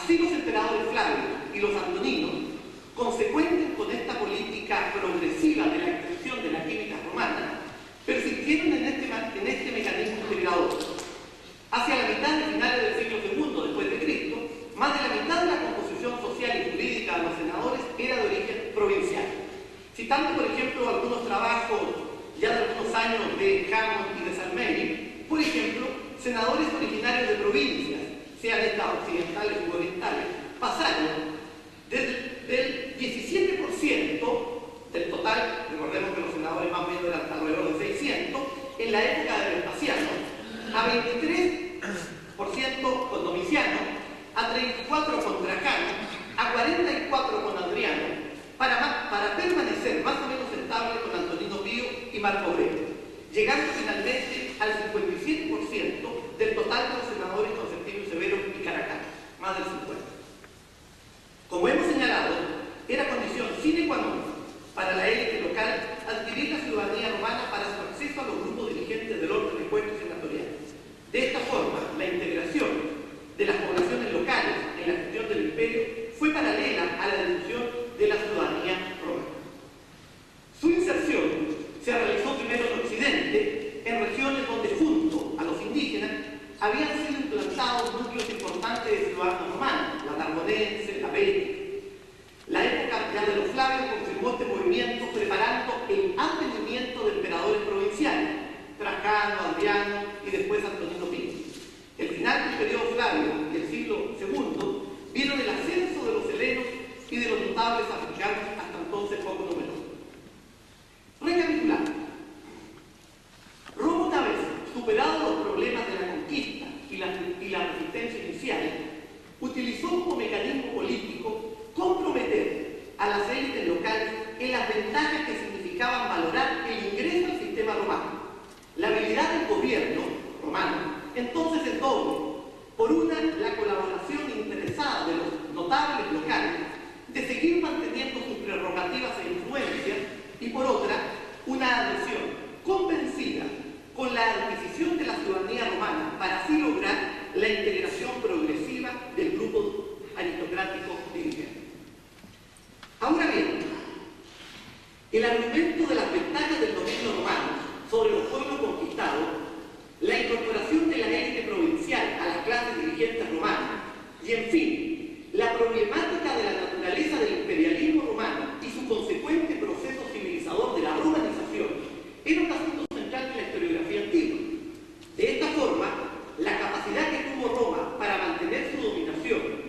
Así los emperadores Flavios y los antoninos, consecuentes con esta política progresiva de la extensión de la química romana, persistieron en este mecanismo integrador. Hacia la mitad de finales del siglo II después de Cristo, más de la mitad de la composición social y jurídica de los senadores era de origen provincial. Citando, por ejemplo, algunos trabajos ya de algunos años de Hammond y de Salmeni, por ejemplo, senadores originarios de provincias, sean estas occidentales u orientales, pasaron del 17% del total, recordemos que los senadores más o menos eran alrededor de 600, en la época de Vespasiano, a 23% con Domiciano, a 34% con Trajano, a 44% con Adriano, para permanecer más o menos estable con Antonino Pío y Marco Aurelio, llegando finalmente al 57% del total de los senadores con Septimio Severo y Caracalla, más del 50%. Como hemos señalado, era condición sine qua non para la élite local adquirir la ciudadanía romana para su acceso a los grupos dirigentes del orden de puestos senatoriales. De esta forma, la integración de las poblaciones locales en la gestión del imperio fue paralela a la deducción de la ciudadanía romana. Su inserción se realizó primero en Occidente, en regiones donde junto a los indígenas habían sido implantados núcleos importantes de ciudadanos romanos, la narbonense, la bética. La época ya de los Flavios confirmó este movimiento preparando el advenimiento de emperadores provinciales, Trajano, Adriano y después Antonino Pío. El final del periodo Flavio y el siglo II vieron el ascenso de los helenos y de los notables africanos hasta entonces poco numerosos. Recapitulando, Roma, una vez superados los problemas de la conquista y la resistencia inicial, utilizó como mecanismo político comprometer a las élites locales en las ventajas que significaban valorar el ingreso al sistema romano. La habilidad del gobierno romano entonces es doble. Por una, la colaboración interesada de los notables locales de seguir manteniendo sus prerrogativas e influencias, y por otra, una adhesión convencida con la adquisición de la ciudadanía romana para así lograr la integración progresiva del grupo aristocrático dirigente. Ahora bien, el argumento de las ventajas del dominio romano sobre los pueblos conquistados, la incorporación de la élite provincial a las clases dirigentes romanas y, en fin, la problemática de la naturaleza del imperialismo romano y su consecuente proceso civilizador de la romanización era un asunto central en la historiografía antigua. De esta forma, la capacidad que tuvo Roma para mantener su dominación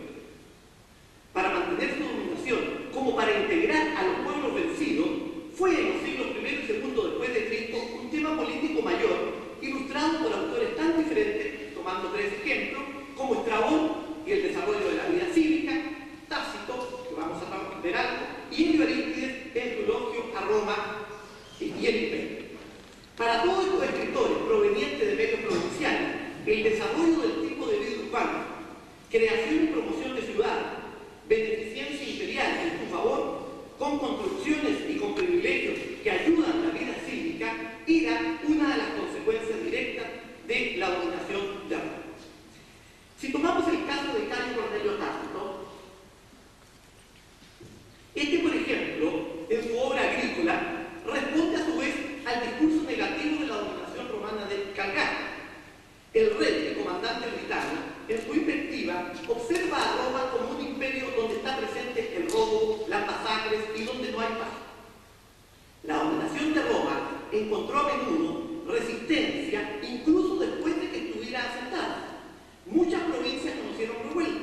como para integrar a los pueblos vencidos, fue en los siglos I y II después de Cristo un tema político mayor, ilustrado por autores tan diferentes, tomando tres ejemplos, como Estrabón y el desarrollo de la vida cívica, Tácito, que vamos a ver algo, y Elio Arístides en su elogio a Roma y el imperio. Para todos estos escritores provenientes de medios provinciales, el desarrollo del tipo de vida urbana, creación y promoción de ciudades, beneficencia imperial en su favor, con construcciones y con privilegios que ayudan a la vida cívica, era una de las consecuencias directas de la dominación de Roma. Si tomamos el caso de Cayo Cornelio Tácito, este, por ejemplo, en su obra Agrícola, responde a su vez al discurso negativo de la dominación romana de Calgara. El rey, el comandante britano, en su invectiva, observa a Roma como un imperio donde está presente el robo, las masacres y donde no hay paz. La dominación de Roma encontró a menudo resistencia incluso después de que estuviera asentada. Muchas provincias conocieron revueltas.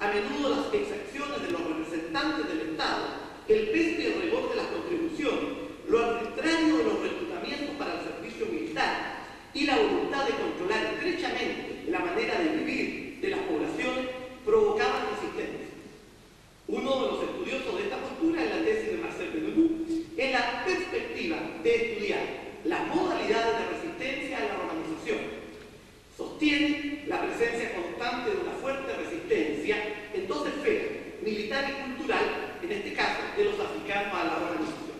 A menudo las exacciones de los representantes del Estado, el peso y el rigor de las contribuciones, lo arbitrario de los reclutamientos para el servicio militar y la voluntad de controlar estrechamente la manera de vivir de las poblaciones provocaban resistencia. Uno de los estudiosos de esta postura es la tesis de Marcel Benelux, en la perspectiva de estudiar las modalidades de resistencia a la romanización. Sostiene la presencia constante de una fuerte resistencia en dos esferas, militar y cultural, en este caso de los africanos a la romanización.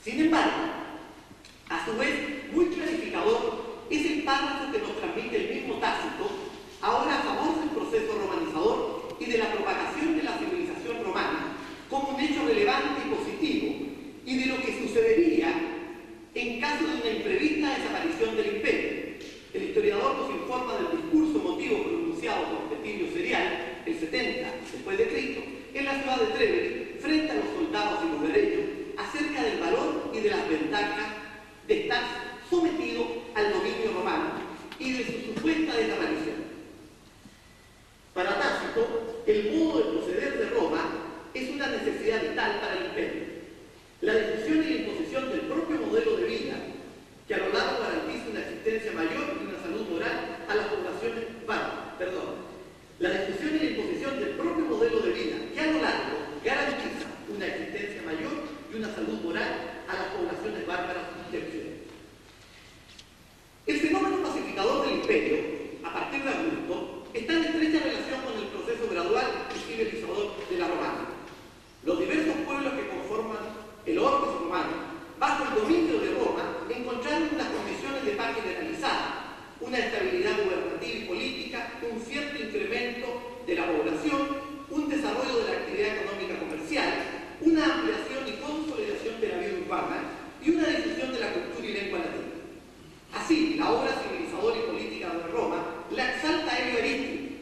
Sin embargo, a su vez, muy clarificador es el párrafo que nos transmite el mismo Tácito, ahora a favor del proceso romanizador y Trevi frente a los soldados y lugareños acerca del valor y de las ventajas de estar sometido al dominio romano y de su supuesta desaparición. Para Tácito, el modo de proceder de Roma es una necesidad vital para el imperio. La difusión y la imposición del propio modelo de vida, que a lo largo garantiza una existencia mayor y una salud moral a las poblaciones La difusión y la imposición del propio modelo de vida, que a lo largo garantiza una existencia mayor y una salud moral a las poblaciones bárbaras de Occidente. El fenómeno pacificador del imperio, a partir de Augusto, está en estrecha relación con el proceso gradual y civilizador de la romana. Los diversos pueblos que conforman el orbe romano, bajo el dominio de Roma, encontraron unas condiciones de paz generalizada, una estabilidad gubernativa y política, un cierto incremento de la población, un desarrollo de la actividad económica comercial, una ampliación y consolidación de la vida urbana y una difusión de la cultura y lengua latina. Así, la obra civilizadora y política de Roma la exalta Elio Aristóteles,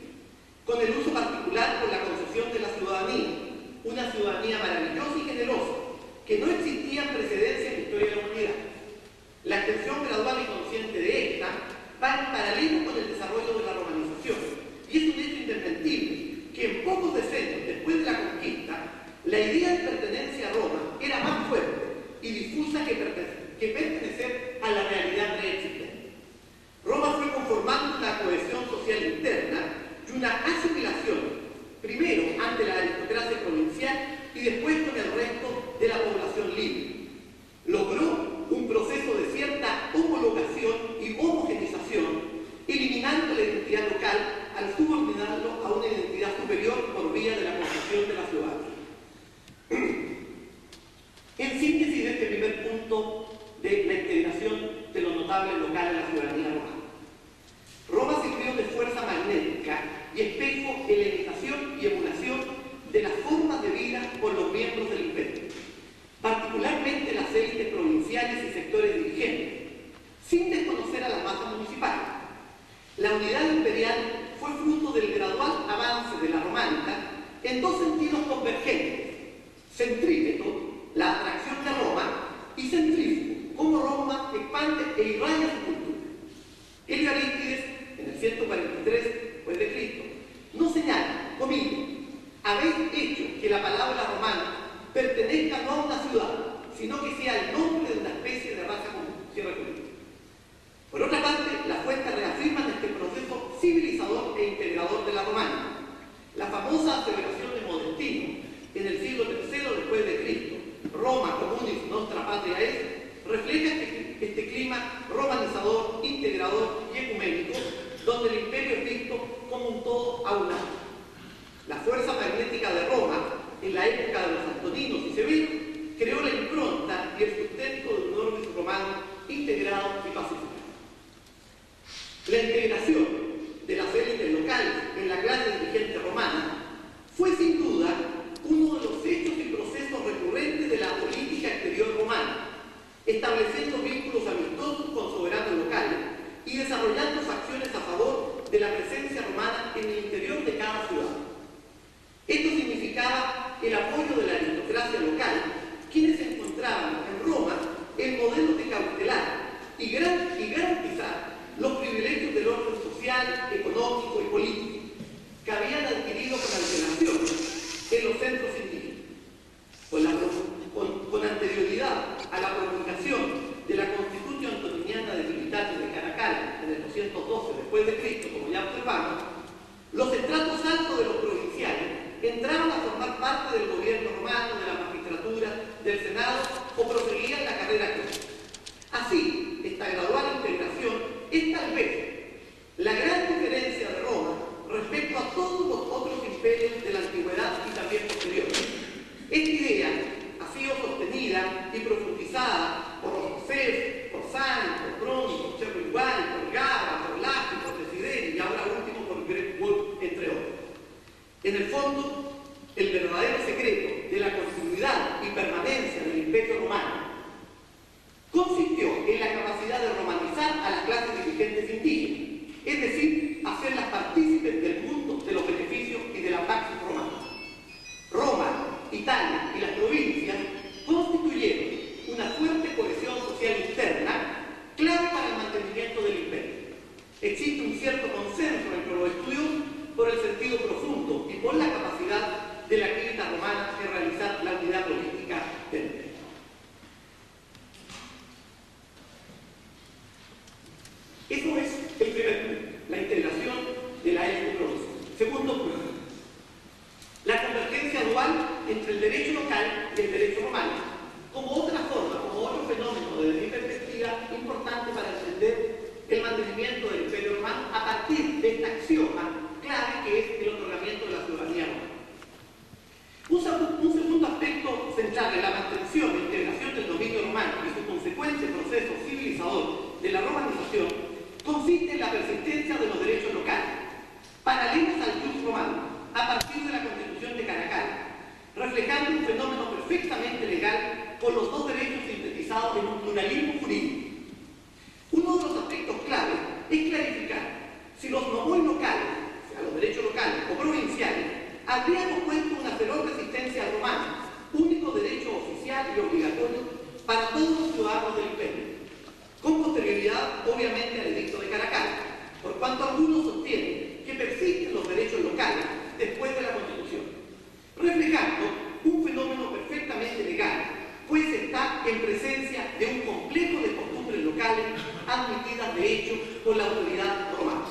con el uso particular por la concesión de la ciudadanía, una ciudadanía maravillosa y generosa, que no existía en precedencia en la historia de la humanidad. La extensión gradual y consciente de esta va en paralelo con el desarrollo de la romanización, y es un hecho indesmentible que en pocos decenios después de la conquista, la idea de pertenencia a Roma era más fuerte y difusa que pertenecer a la realidad preexistente. Roma fue conformando una cohesión social interna y una asimilación, primero ante la aristocracia provincial y después con el resto de la población libre. Logró un proceso de cierta homologación y homogenización, eliminando la identidad local al subordinarlo a una identidad superior por vía de la concesión de la ciudad. En síntesis de este primer punto de la integración de lo notable local en la ciudadanía romana. Roma sirvió de fuerza magnética y espejo en la imitación y emulación de las formas de vida por los miembros del imperio, particularmente las élites provinciales y sectores dirigentes, sin desconocer a las masas municipales. La unidad imperial fue fruto del gradual avance de la románica en dos sentidos convergentes: centrípeto, la atracción de Roma, y centrífugo, cómo Roma expande e irradia su cultura. Elio Arístides, en el 143 después de Cristo, nos señala, comillas, habéis hecho que la palabra romana pertenezca no a una ciudad, sino que sea el nombre de una especie de raza común. Cierra comillas. Por otra parte, las fuentes reafirman este proceso civilizador e integrador de la romana. La famosa aseveración de Modestino, en el siglo III después de Cristo, Roma communis nostra patria es, refleja este clima romanizador, integrador y ecuménico, donde el imperio es visto como un todo aunado. La fuerza magnética de Roma, en la época de los Antoninos y Severos, creó la impronta y el sustento de un orden romano integrado y pacificado. La integración de las élites locales en la clase dirigente romana fue sin duda uno de los hechos y procesos recurrentes de la política exterior romana, estableciendo vínculos amistosos con soberanos locales y desarrollando facciones a favor de la presencia romana en el interior de cada ciudad. Esto significaba el apoyo de la aristocracia local, quienes encontraban en Roma el modelo de cautelar y garantizar los privilegios del orden social, económico y político que habían adquirido con antelación en los centros indígenas. Con anterioridad a la promulgación de la Constitución Antoniniana de Trinitate de Caracalla en el 212 después de Cristo, como ya observamos, los estratos altos de los provinciales entraron a formar parte del gobierno romano, de la magistratura, del Senado o proseguían la carrera clásica. Así, esta gradual integración es tal vez la gran diferencia de Roma respecto a todos los otros imperios de la antigüedad y también posteriores. Esta idea ha sido sostenida y profundizada por José, por Sani, por Bruni, por Cherry-White, por Gaba, por Laski, por Desideri y ahora último por Greg Wood, entre otros. En el fondo, el verdadero secreto de la continuidad y permanencia del imperio romano consistió en la capacidad de romanizar a las clases dirigentes indígenas, es decir, hacerlas partícipes del mundo de los beneficios y de la pax romana. Roma partir de la Constitución de Caracal, reflejando un fenómeno perfectamente legal con los dos derechos sintetizados en un pluralismo jurídico. Uno de los aspectos claves es clarificar si los nomoi locales, o sea, los derechos locales o provinciales, habrían opuesto una feroz resistencia al romano, único derecho oficial y obligatorio para todos los ciudadanos del imperio, con posterioridad obviamente al edicto de Caracal, por cuanto algunos sostienen que persisten los derechos locales después de la Constitución, reflejando un fenómeno perfectamente legal, pues está en presencia de un complejo de costumbres locales admitidas de hecho por la autoridad romana.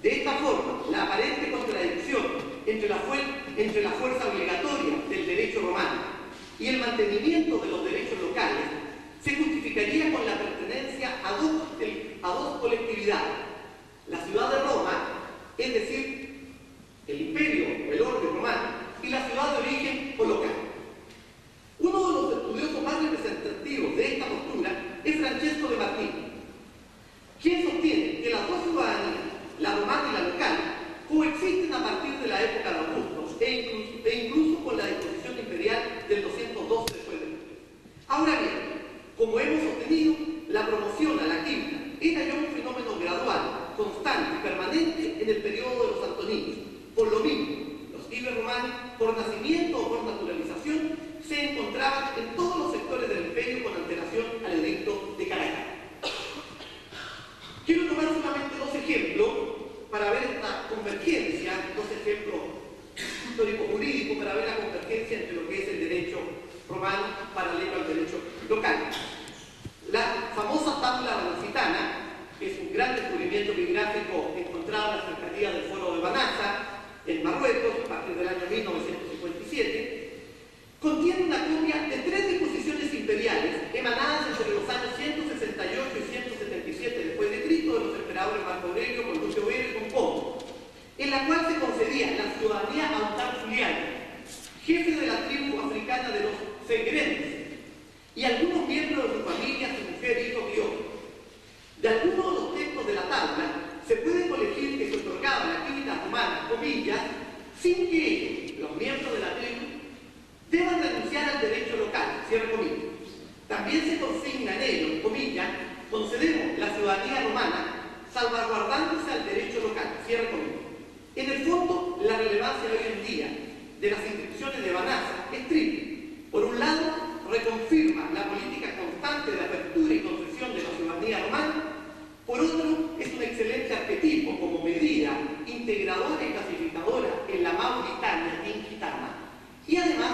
De esta forma, la aparente contradicción entre la fuerza obligatoria del derecho romano y el mantenimiento de los derechos locales se justificaría con la pertenencia a dos colectividades: la ciudad de Roma, es decir, el imperio o el orden romano, y la ciudad de origen o local. Uno de los estudiosos más representativos de esta postura es Francesco de Martino, quien sostiene que las dos ciudadanías, la romana y la local, coexisten a partir de la época de Augusto e incluso con la disposición imperial del 212 después de Cristo. Ahora bien, como hemos sostenido, la promoción a la quinta era ya un fenómeno gradual, constante y permanente en el periodo de los antoninos. Por lo mismo, los cives romanos, por nacimiento o por naturalización, se encontraban en todos los sectores del imperio con antelación al edicto de Caracal. Quiero tomar solamente dos ejemplos para ver esta convergencia, dos ejemplos histórico-jurídicos para ver la convergencia entre lo que es el derecho romano paralelo al derecho local. La famosa tabla banacitana, que es un gran descubrimiento bibliográfico encontrado en la cercanía del foro de Banasa, en Marruecos, a partir del año 1957, contiene una copia de 3 disposiciones imperiales emanadas entre los años 168 y 177 después de Cristo de los emperadores Marco Aurelio, con Lucio Vero y con Pombo, en la cual se concedía la ciudadanía a un tal Juliano, jefe de la tribu africana de los Segrenses, y algunos miembros de su familia, su mujer, hijos y otros. De algunos de los textos de la tabla se puede colegir que se otorgaba la actividad romana, comillas, sin que ellos, los miembros de la tribu, deban renunciar al derecho local, cierre comillas. También se consigna en ello, comillas, concedemos la ciudadanía romana salvaguardándose al derecho local, cierre comillas. En el fondo, la relevancia de hoy en día de las inscripciones de Banasa es triple. Por un lado, reconfirma la política constante de apertura y concesión de la ciudadanía romana. Por otro, es un excelente arquetipo como medida integradora y clasificadora en la Mauritania ingitana. Y además,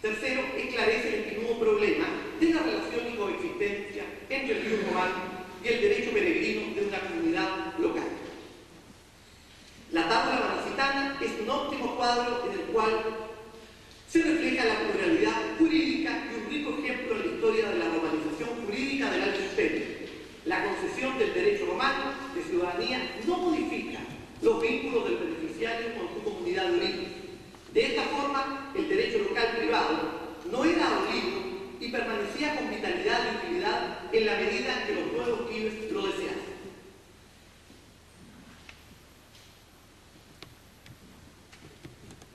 tercero, esclarece el ingenuo problema de la relación y coexistencia entre el río romano y el derecho peregrino de una comunidad local. La tabla banacitana es un óptimo cuadro en el cual se refleja la pluralidad jurídica y un rico ejemplo en la historia de la romanización jurídica del Alto Imperio. La concesión del derecho romano de ciudadanía no modifica los vínculos del beneficiario con su comunidad de origen. De esta forma, el derecho local privado no era abolido y permanecía con vitalidad y utilidad en la medida en que los nuevos cives lo deseaban.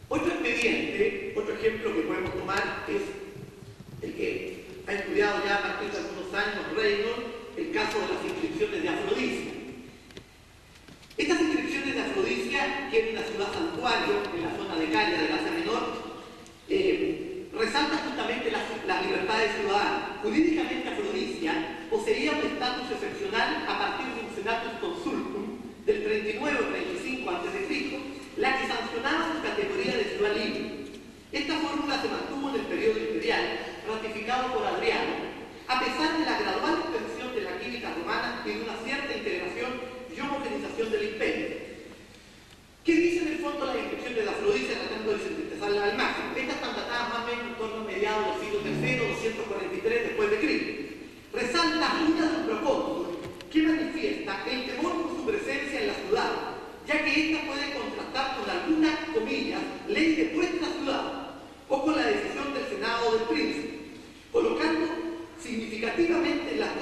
Otro expediente, otro ejemplo que podemos tomar es el que ha estudiado ya a partir de algunos años Reynolds, el caso de las inscripciones de Afrodisia. Estas inscripciones de Afrodisia, que es una ciudad santuario en la zona de Caria del Asia Menor, resalta justamente las libertades ciudadanas. Jurídicamente, Afrodisia poseía un estatus excepcional a partir de un senatus consultum del 39 o 35 a.C., la que sancionaba su categoría de ciudad libre. Esta fórmula se mantuvo en el periodo imperial, ratificado por Adriano, a pesar de la gradual extensión de la química romana y de una cierta integración y homogenización del imperio. ¿Qué dice en el fondo las inscripciones de Afrodisia tratando de sintetizarlas al máximo? Estas están datadas más o menos en torno a mediados del siglo III, 243 después de Cristo. Resalta una de su procónsul que manifiesta el temor por su presencia en la ciudad, ya que ésta puede contrastar con alguna, comillas, ley de vuestra ciudad o con la decisión del Senado o del príncipe, colocando significativamente en las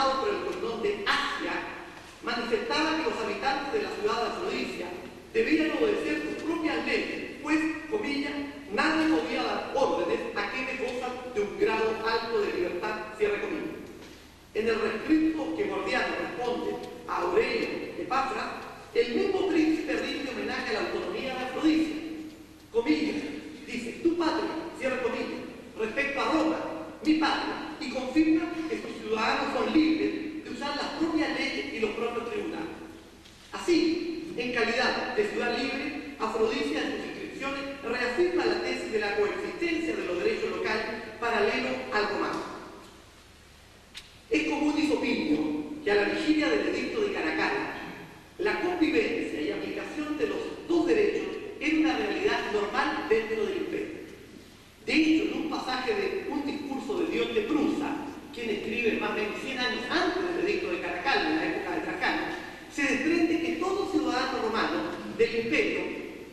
llamado por el cordón de Asia, manifestaba que los habitantes de la ciudad de Afrodisia debían obedecer sus propias leyes, pues, comillas, nadie podía dar órdenes a quienes gozan de un grado alto de libertad, cierre comillas. En el rescripto que Gordiano responde a Aurelio Epafras, el mismo príncipe rinde homenaje a la autonomía de Afrodisia. Comillas, dice, tu patria, cierre comillas, respecto a Roma, mi patria, y confirma que sus ciudadanos son libres de usar las propias leyes y los propios tribunales. Así, en calidad de ciudad libre, Afrodisia en sus inscripciones reafirma la tesis de la coexistencia de los derechos locales paralelo al romano. Es común y opinio que a la vigilia del edicto de Caracalla, la convivencia y aplicación de los dos derechos era una realidad normal dentro del imperio. De hecho, en un pasaje de un discurso de Dion de Prusa, quien escribe más de 100 años antes del edicto de Caracalla, en la época de Trajano, se desprende que todo ciudadano romano del imperio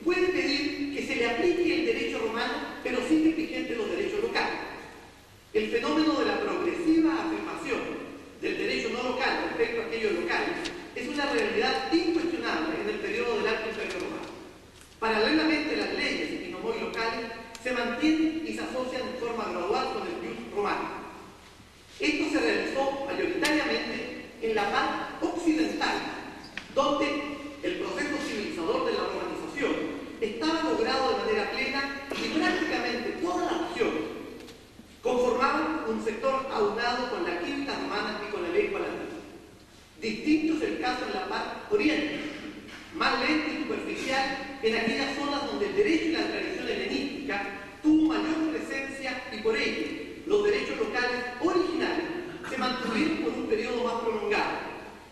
puede pedir que se le aplique el derecho romano, pero sigue vigente los derechos locales. El fenómeno de la progresiva afirmación del derecho no local respecto a aquellos locales es una realidad incuestionable en el periodo del Alto Imperio Romano. Paralelamente, las leyes y nomoi locales se mantienen y se asocian en forma gradual con el ius romano. Esto se realizó mayoritariamente en la parte occidental, donde el proceso civilizador de la romanización estaba logrado de manera plena y prácticamente todas las regiones conformaban un sector aunado con la quinta romana y con la lengua latina. Distinto es el caso en la parte oriente, más lento y superficial en aquellas zonas donde el derecho y la tradición helenística tuvo mayor presencia y por ello los derechos locales originales se mantuvieron por un periodo más prolongado.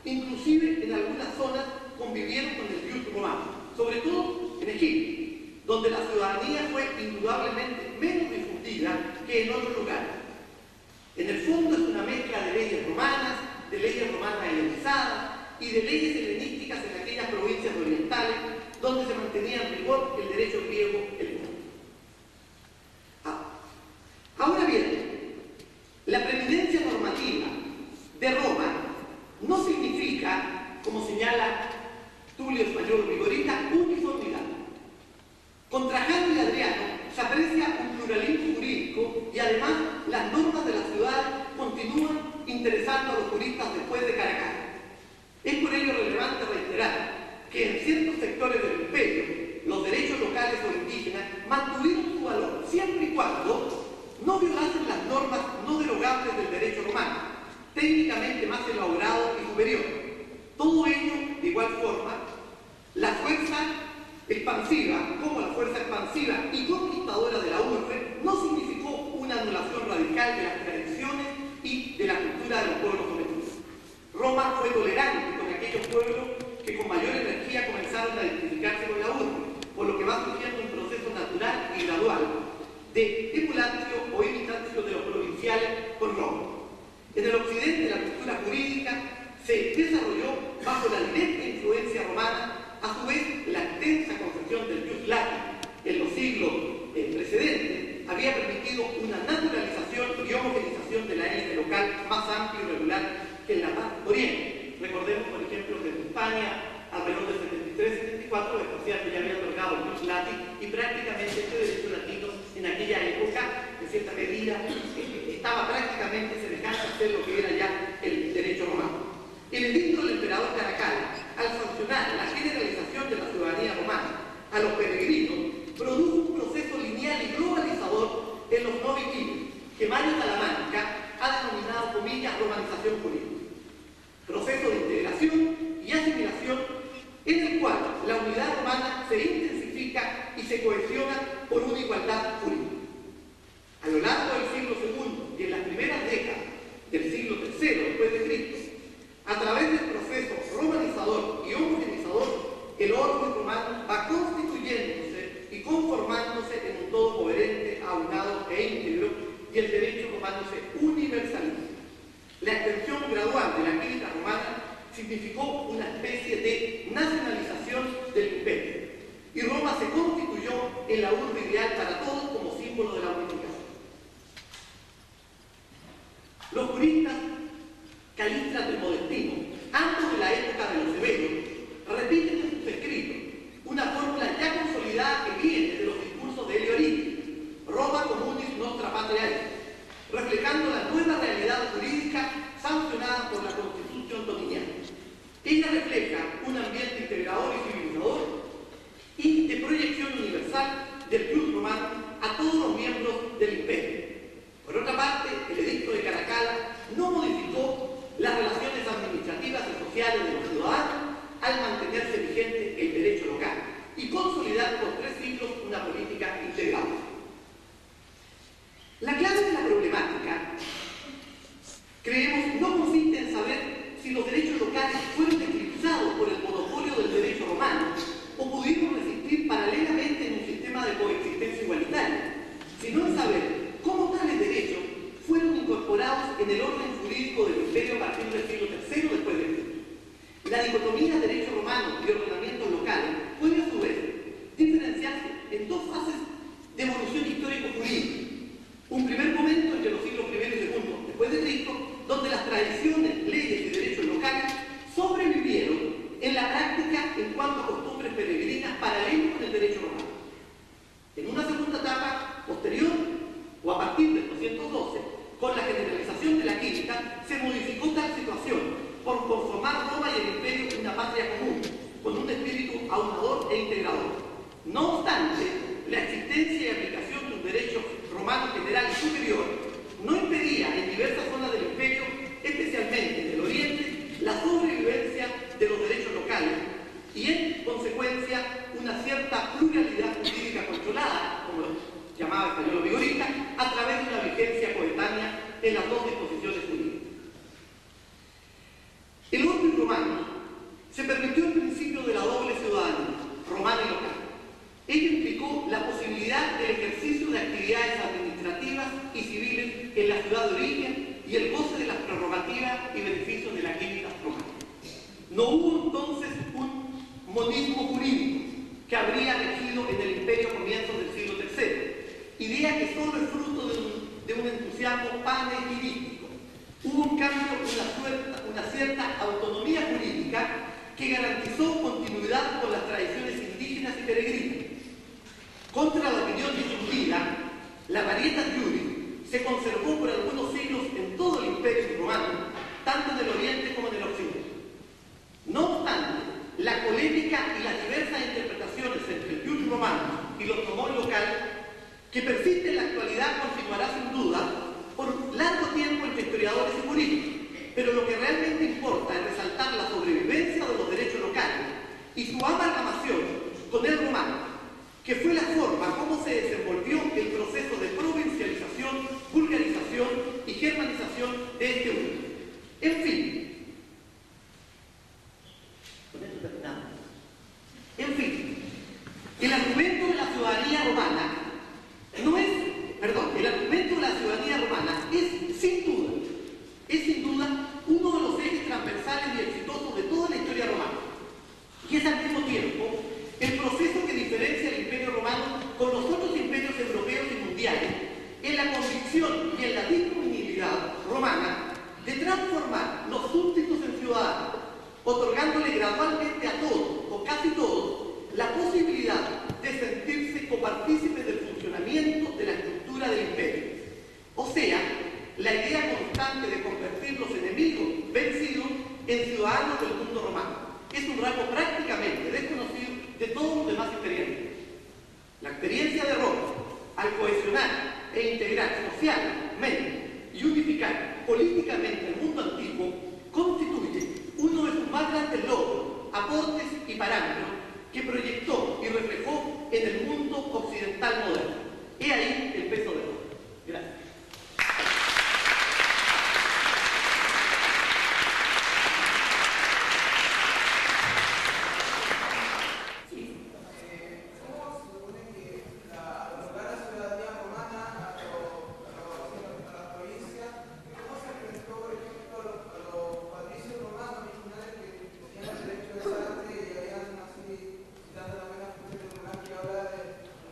Inclusive en algunas zonas convivieron con el ius romano, sobre todo en Egipto, donde la ciudadanía fue indudablemente menos difundida que en otros lugares. En el fondo es una mezcla de leyes romanas helenizadas y de leyes helenísticas en aquellas provincias orientales donde se mantenía en rigor el derecho griego helénico. Ahora bien, la preeminencia normativa de Roma no significa, como señala Tulio Español Vigorita, uniformidad. Con Trajano y Adriano se aprecia un pluralismo jurídico y además las normas de la ciudad continúan interesando a los juristas después de Caracalla. Es por ello relevante reiterar que en ciertos sectores del imperio los derechos locales o indígenas mantuvieron su valor siempre y cuando no violasen las normas no derogables del derecho romano, técnicamente más elaborado y superior. Todo ello, de igual forma, la fuerza expansiva, como la fuerza expansiva y conquistadora de la urbe, no significó una anulación radical de las tradiciones y de la cultura de los pueblos sometidos. Roma fue tolerante con aquellos pueblos que con mayor energía comenzaron a identificarse con la urbe, por lo que va surgiendo un proceso natural y gradual de emulatio o imitatio de los provinciales con Roma. En el occidente la cultura jurídica se desarrolló bajo la directa influencia romana. A su vez, la extensa concepción del ius lati en los siglos precedentes había permitido una naturalización y homogenización de la élite local más amplia y regular que en la parte oriente. Recordemos, por ejemplo, que en España, alrededor del 73-74, Vespasiano ya había otorgado el ius lati y prácticamente este derecho latino en aquella época, en cierta medida, estaba prácticamente semejante a ser lo que era ya el derecho romano. El edicto del emperador Caracalla, al sancionar la generalización de la ciudadanía romana a los peregrinos, produjo un proceso lineal y globalizador en los noviquines, que Mario Talamanca ha denominado, comillas, romanización jurídica. Proceso de integración y asimilación en el cual la unidad romana se intensifica y se cohesiona por una igualdad jurídica. A lo largo del siglo II y en las primeras décadas del siglo III después de Cristo, a través del proceso romanizador y homogenizador, el orden romano va constituyéndose y conformándose en un todo coherente, aunado e íntegro, y el derecho romano se universaliza. La extensión gradual de la clínica romana significó una especie de nacionalización del imperio, y Roma se constituyó en la urbe ideal para todos como símbolo de la unificación. Los juristas Calístrato y Modestino, ambos de la época de los severos, repiten en sus escritos una fórmula ya consolidada que viene de los discursos de Elio Oriti, Roma communis nostra patria est, reflejando la nueva realidad jurídica sancionada por la Constitución dominiana. Ella refleja un ambiente integrador y civilizador y de proyección universal del plus romano a todos los miembros del imperio. Por otra parte, el edicto de Caracalla no modificó las relaciones administrativas y sociales de los ciudadanos al mantenerse vigente el derecho local y consolidar por 3 siglos una política integrada. La clave de la problemática, creemos, no consiste en saber si los derechos locales fueron eclipsados por el monopolio del derecho romano o pudieron resistir paralelamente en un sistema de coexistencia igualitaria, sino en saber cómo tales derechos fueron incorporados en el orden jurídico del imperio a partir del siglo III después de Cristo. La dicotomía derecho romano y ordenamientos locales puede a su vez diferenciarse en 2 fases de evolución histórico-jurídica. Un primer momento entre los siglos I y II después de Cristo, donde las tradiciones, leyes y derechos locales sobrevivieron en la práctica en cuanto a costumbres peregrinas paralelas con el derecho romano. En una segunda etapa posterior, o a partir del 212, con la generalización de la química, se modificó tal situación por conformar Roma y el imperio una patria común, con un espíritu aunador e integrador. No obstante, la existencia y aplicación de un derecho romano general y superior no impedía en diversas zonas del imperio, especialmente en el oriente, la sobrevivencia de los derechos locales y, en consecuencia, una cierta pluralidad jurídica controlada, como lo llamaba el español vigorista, a través de una vigencia coetánea en las 2 disposiciones jurídicas. El orden romano se permitió el principio de la doble ciudadanía, romana y local. Ello implicó la posibilidad del ejercicio de actividades administrativas y civiles en la ciudad de origen y el goce de las prerrogativas y beneficios de la química romana. No hubo entonces un monismo jurídico que habría regido en el imperio a comienzos del siglo III, idea que solo es fruto de un entusiasmo panegírico. Hubo un cambio, una cierta autonomía jurídica que garantizó continuidad con las tradiciones indígenas y peregrinas. Contra la opinión difundida, la varietas juris se conservó por algunos siglos en todo el imperio romano, tanto en el oriente como en el occidente. No obstante, la polémica y las diversas interpretaciones entre el jus romano y los nomoi locales, que persiste en la actualidad, continuará sin duda por largo tiempo entre historiadores y juristas, pero lo que realmente importa es resaltar la sobrevivencia de los derechos locales y su amalgamación con el romano, que fue la forma como se desenvolvió el proceso de provincialización, vulgarización y germanización de este último. En fin, el argumento de la ciudadanía romana es sin duda uno de los ejes transversales y exitosos de toda la historia romana. Y es al mismo tiempo el proceso que diferencia el imperio romano con los otros imperios europeos y mundiales en la convicción y en la disponibilidad romana de transformar los súbditos en ciudadanos, otorgándole gradualmente a todos, o casi todos, la posibilidad de sentirse copartícipes del funcionamiento de la estructura del imperio. O sea, la idea constante de convertir los enemigos vencidos en ciudadanos del mundo romano. Es un rasgo prácticamente desconocido de todos los demás imperiales. La experiencia de Roma, al cohesionar e integrar socialmente y unificar políticamente el mundo antiguo, constituye uno de sus más grandes logros, aportes y parámetros que proyectó y reflejó en el mundo occidental moderno. He ahí el peso de Roma. Gracias.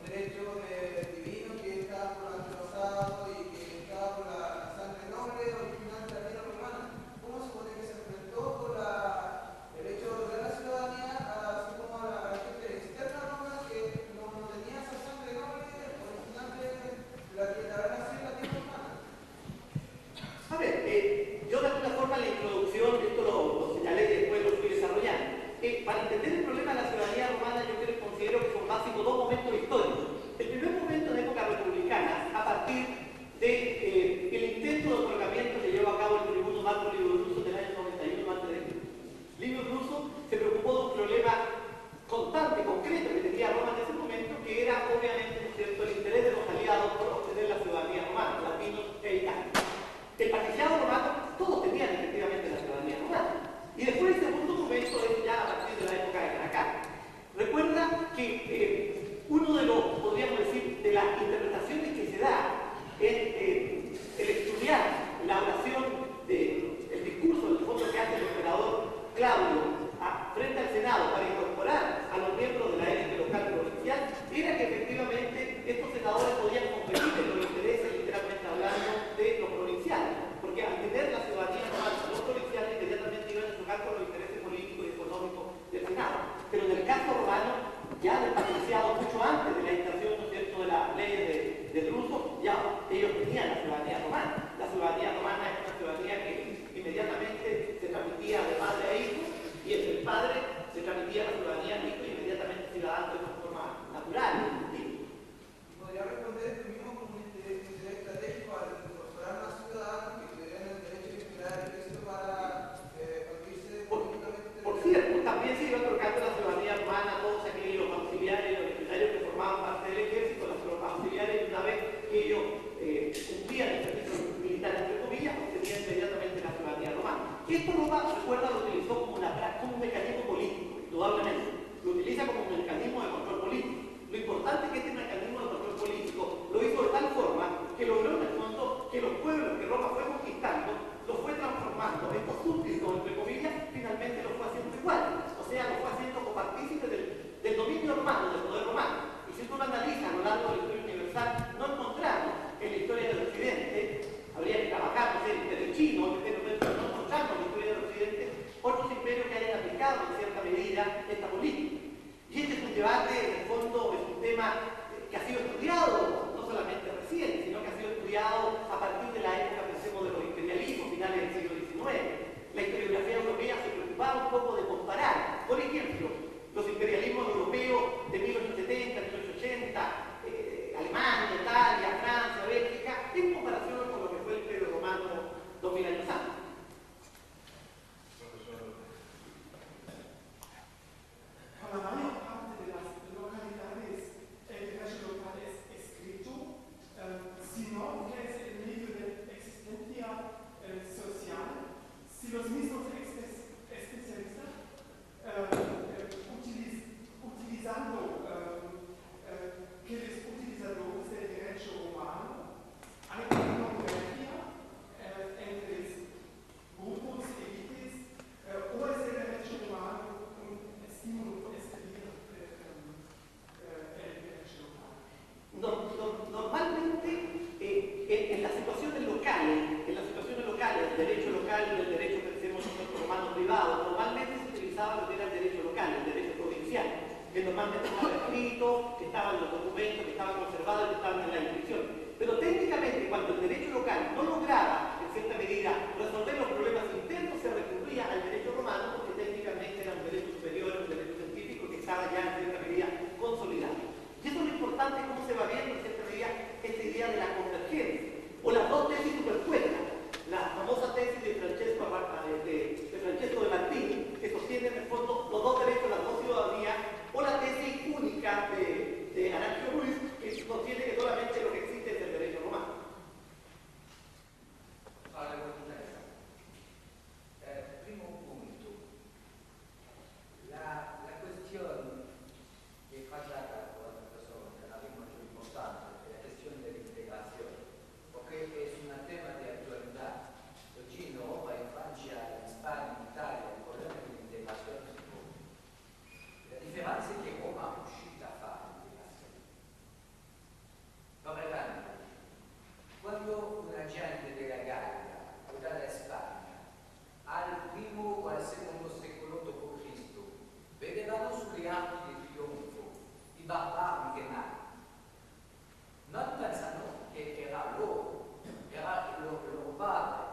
Derecho de Esto Roma, recuerda, lo utilizó como un mecanismo político, indudablemente. Lo utiliza como un mecanismo de control político. Lo importante es que este mecanismo de control político lo hizo de tal forma que logró en el fondo que los pueblos que Roma fue conquistando los fue transformando. Estos súbditos, entre comillas, finalmente los fue haciendo igual. O sea, los fue haciendo copartícipes del dominio romano, del poder romano. Y si tú lo analizas a lo largo de la historia universal, no encontramos en la historia del Occidente, habría que trabajar, no sé, el imperio chino, pero no encontramos en la historia del Occidente otros imperios que hayan aplicado en cierta medida esta política. Y este es un debate, en el fondo, es un tema que ha sido estudiado, no solamente recién, sino que ha sido estudiado a partir de la época, pensemos, de los imperialismos finales del siglo XIX. La historiografía europea se preocupaba un poco de comparar, por ejemplo, los imperialismos europeos de 1870, 1880, Alemania, Italia, Francia, Bélgica, en comparación con lo que fue el Imperio Romano 2000 años antes. Con la mayor parte de las localidades, el derecho local es escrito, sino que es el medio de existencia social. Si los mismos especialistas utilizando que los utilizadores del derecho humano hay una convergencia entre grupos, élites, o es el derecho humano un estímulo por escribir el derecho humano? Normalmente, en las situaciones locales, el derecho local y el derecho, pensemos nosotros, romano privado, normalmente se utilizaba lo que era el derecho local, el derecho provincial, que normalmente estaba escrito, que estaban los documentos, que estaban conservados y que estaban en la inscripción. Pero técnicamente, cuando el derecho local no lograba, en cierta medida, resolver los problemas internos, se recurría al derecho romano, porque técnicamente era un derecho superior, un derecho científico que estaba ya en cierta medida consolidado. Y eso es lo importante, cómo se va viendo en cierta medida esta idea de la convergencia, o las dos tesis superpuestas. La famosa tesis de Francesco de Martini, que sostiene en el fondo los dos derechos, las dos ciudadanías, o la tesis única de Arancio Ruiz, que sostiene que solamente lo que existe es el derecho romano. Primo punto, la cuestión que fa tratar con la persona, la prima più importante, è la questione dell'integrazione, perché è un tema di attualità. Oggi in Europa, in Francia, in Spagna, in Italia, il problema dell'integrazione si pone. La differenza è che Roma è riuscita a fare l'integrazione. Vabbè, quando un agente della Gallia o dalla Spagna al primo o al secondo secolo d.C. vedevano sulle arti di trionfo i barbari che non pensano che era loro, era il loro padre,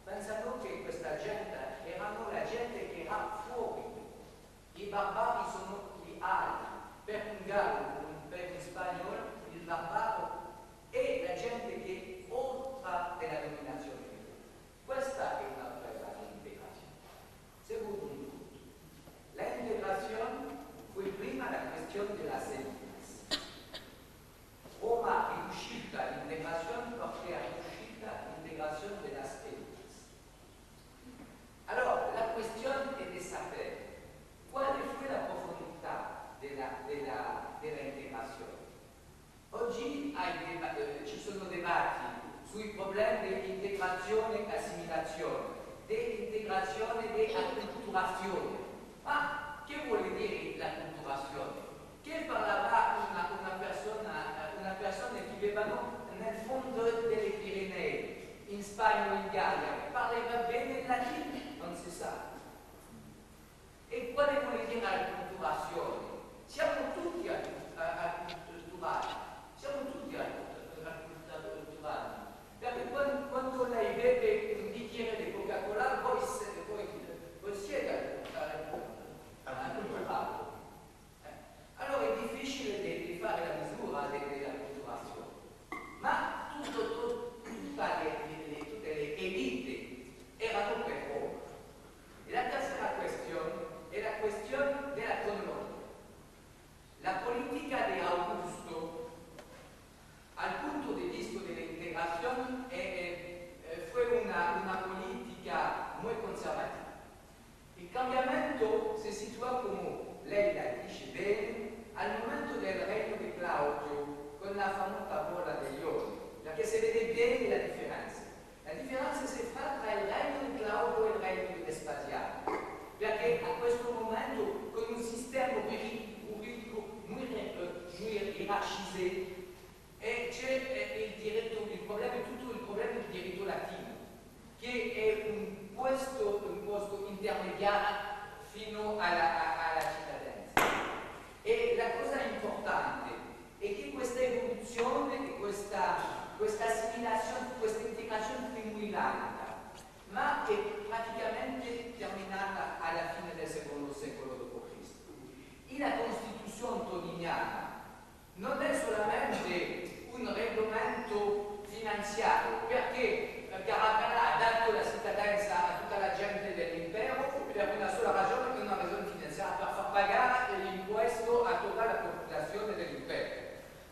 pensano che questa gente erano la gente che era fuori. I barbari sono gli altri. Per un gallo, per un spagnolo, il barbaro è la gente che oltre della dominazione. Questa è una presa di integrazione. Secondo un punto, la integrazione fu prima la questione della semplice. Roma è riuscita all'integrazione perché è riuscita all'integrazione della semplice. Allora, la questione è di sapere quale fu la profondità dell'integrazione. Oggi ci sono debatti sui problemi dell'integrazione e assimilazione, dell'integrazione e acculturazione. Ma che vuole dire l'acculturazione? Che parlava una persona che viveva nel fondo delle Pirenei, in Spagna o in Gallia, parlava bene il latino, non si sa. E quale vuole dire l'acculturazione? Siamo tutti acculturati, siamo tutti acculturati. Perché quando lei beve un bicchiere di Coca-Cola, voi siete acculturato. Allora è difficile di fare la misura dell'acculturazione. Ma tutte le elite al momento del regno di Claudio, con la famosa bolla degli ori, perché si vede bene la differenza. La differenza si fa tra il regno di Claudio e il regno di Vespasiano, perché a questo momento, con un sistema giuridico muy ierarchizzato, c'è il problema è tutto il problema del diritto latino, che è un posto intermediario fino alla cittadinanza. E la cosa importante è che questa evoluzione e questa assimilazione, questa integrazione fu muy lenta, ma è praticamente terminata alla fine del secondo secolo d.C. E la Costituzione toniniana non è solamente un regolamento finanziario, perché Caracalla ha dato la cittadinanza a tutta la gente dell'impero per una sola ragione, che è una ragione finanziaria, per far pagare l'imposto a tutta la popolazione dell'impero.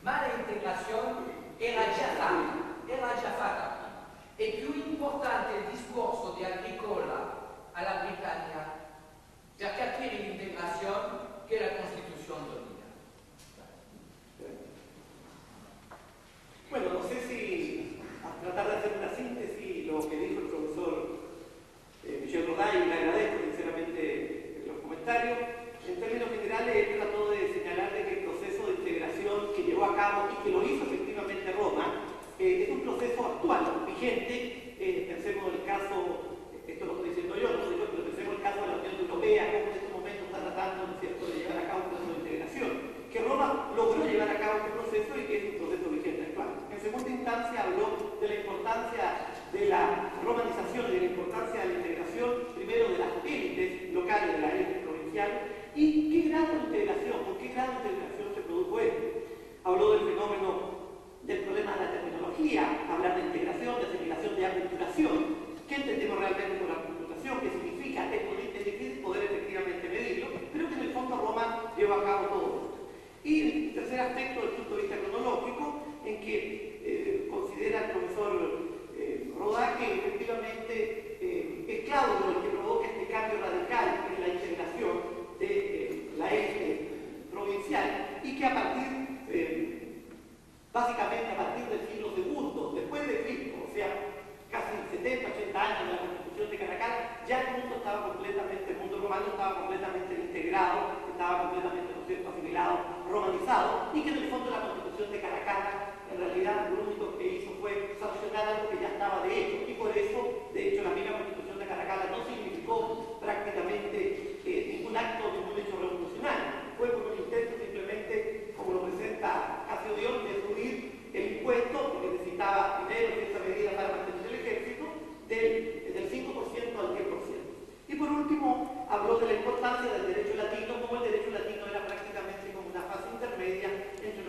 Ma l'integrazione era già fatta prima. È più importante il discorso di Agricola alla Britannia per capire l'integrazione che la Costituzione domina. Bueno, no sé si a tratar de hacer una síntesis lo que dijo el profesor Michel Roday, y le agradezco sinceramente los comentarios. En términos generales, él trató de señalar de que el proceso de integración que llevó a cabo y que lo hizo efectivamente Roma es un proceso actual, vigente. Pensemos el caso, esto lo estoy diciendo yo, no sé yo, pero pensemos el caso de la Unión Europea, cómo en este momento está tratando, ¿no es cierto?, de llevar a cabo un proceso de integración, que Roma logró llevar a cabo este proceso y que es un proceso vigente actual. En segunda instancia habló de la importancia de la romanización y de la importancia de la integración, primero de las élites locales, de la élite provincial, y qué grado de integración, por qué grado de integración se produjo esto. Habló del fenómeno del problema de la terminología, hablar de integración, de asimilación, de aculturación. ¿Qué entendemos realmente por aculturación? ¿Qué significa? Es difícil poder efectivamente medirlo, pero que en el fondo Roma lleva a cabo todo esto. Y el tercer aspecto, desde el punto de vista cronológico, en que considera el profesor Rodá que efectivamente es Claudio el que provoca este cambio radical en la integración de la élite provincial y que a partir, básicamente a partir del siglo II, después de Cristo, o sea, casi 70, 80 años de la Constitución de Caracalla, ya el mundo estaba completamente, el mundo romano estaba completamente integrado, estaba completamente, ¿no es cierto?, asimilado, romanizado, y que en el fondo la Constitución de Caracalla en realidad lo único que hizo fue sancionar algo que ya estaba de hecho, y por eso, de hecho, la misma Constitución de Caracalla no significó prácticamente ningún acto, ningún hecho revolucionario. Fue por un intento simplemente, como lo presenta Casio Dion, de subir el impuesto, porque necesitaba dinero en esa medida para mantener el ejército, del 5% al 10%. Y por último, habló de la importancia del derecho latino, como el derecho latino era prácticamente como una fase intermedia entre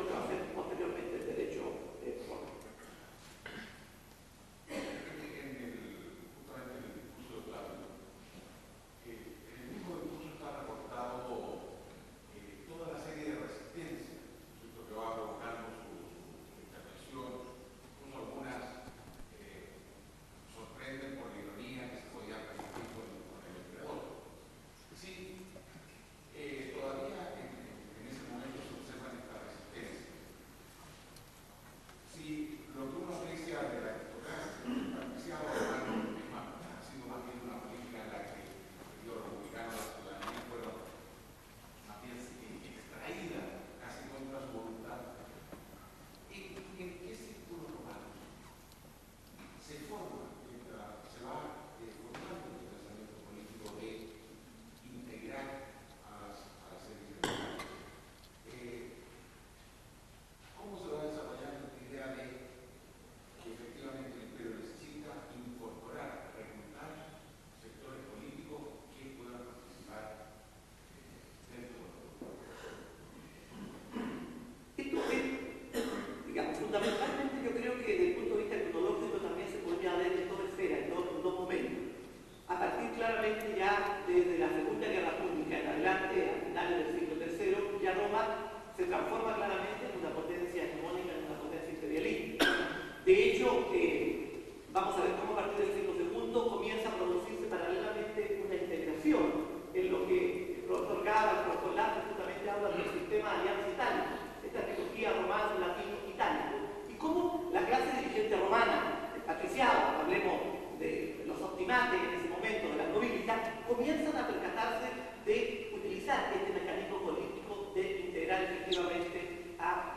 comienzan a percatarse de utilizar este mecanismo político de integrar efectivamente a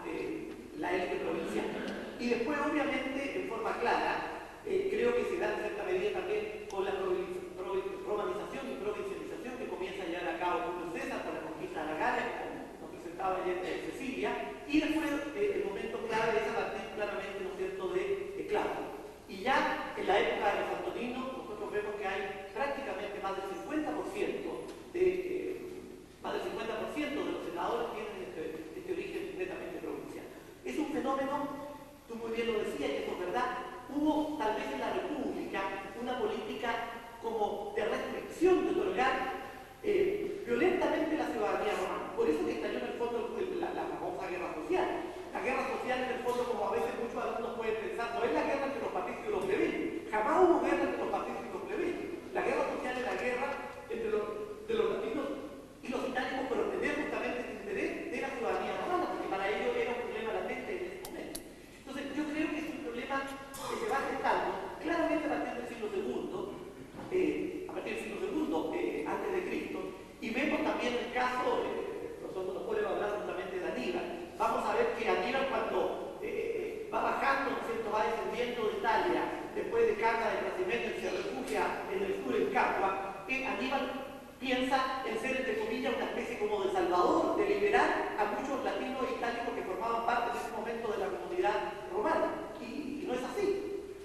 la élite provincial. Y después, obviamente, en forma clara, creo que se da en cierta medida también con la romanización y provincialización que comienza a llevar a cabo Julio César con la conquista de Aragales, como nos presentaba ayer en Cecilia, y después el momento clave es a partir claramente, ¿no es cierto?, de Claudio. Y ya en la época de los Antoninos, nosotros vemos que hay prácticamente más del 50% de los senadores tienen este origen netamente provincial. Es un fenómeno, tú muy bien lo decías, y eso es verdad, hubo tal vez en la República una política como de restricción, de otorgar violentamente la ciudadanía romana. Por eso que estalló en el fondo la famosa guerra social. La guerra social, en el fondo, como a veces muchos alumnos pueden pensar, no es la guerra entre los patricios y los plebeyos. Jamás hubo guerra entre los patricios y los plebeyos. La guerra social es la guerra entre los latinos y los itálicos por obtener justamente este interés de la ciudadanía romana, porque para ellos era un problema latente en ese momento. Entonces, yo creo que es un problema que se va gestando claramente a partir del siglo II, antes de Cristo, y vemos también el caso, nosotros nos podemos hablar justamente de Aníbal. Vamos a ver que Aníbal, cuando va bajando, ¿no es cierto?, va descendiendo de Italia, después de Carta de Trasimenio y se refugia en el sur, en Capua, Aníbal piensa en ser, entre comillas, una especie como de salvador, de liberar a muchos latinos e itálicos que formaban parte en ese momento de la comunidad romana. Y no es así.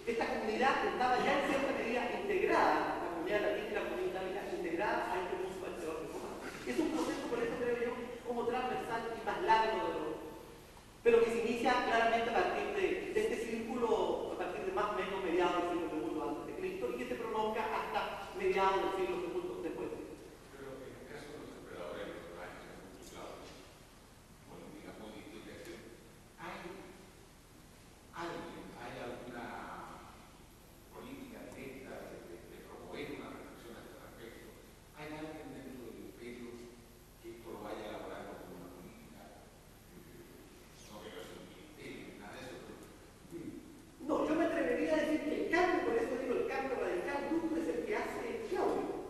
Esta comunidad estaba ya en cierta medida integrada, la comunidad latina y la comunidad itálica integrada a este mundo orden romano. Es un proceso, por eso creo yo, como transversal y más largo de lo pero que se inicia claramente a partir de este círculo, a partir de más o menos mediados del siglo II antes de Cristo, y que se prolonga hasta mediados del siglo II después de Cristo. Pero en el caso de los emperadores, los personajes que han juzgado, bueno, digamos, identificación, ¿hay alguna política directa de promover una reflexión a este respecto? ¿Hay alguien dentro del imperio que esto lo vaya elaborando como una política? No que no es un ministerio, nada de eso. No, yo me atrevería a decir que el cambio, por eso digo, el cambio radical duro es el que hace Claudio.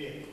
Bien.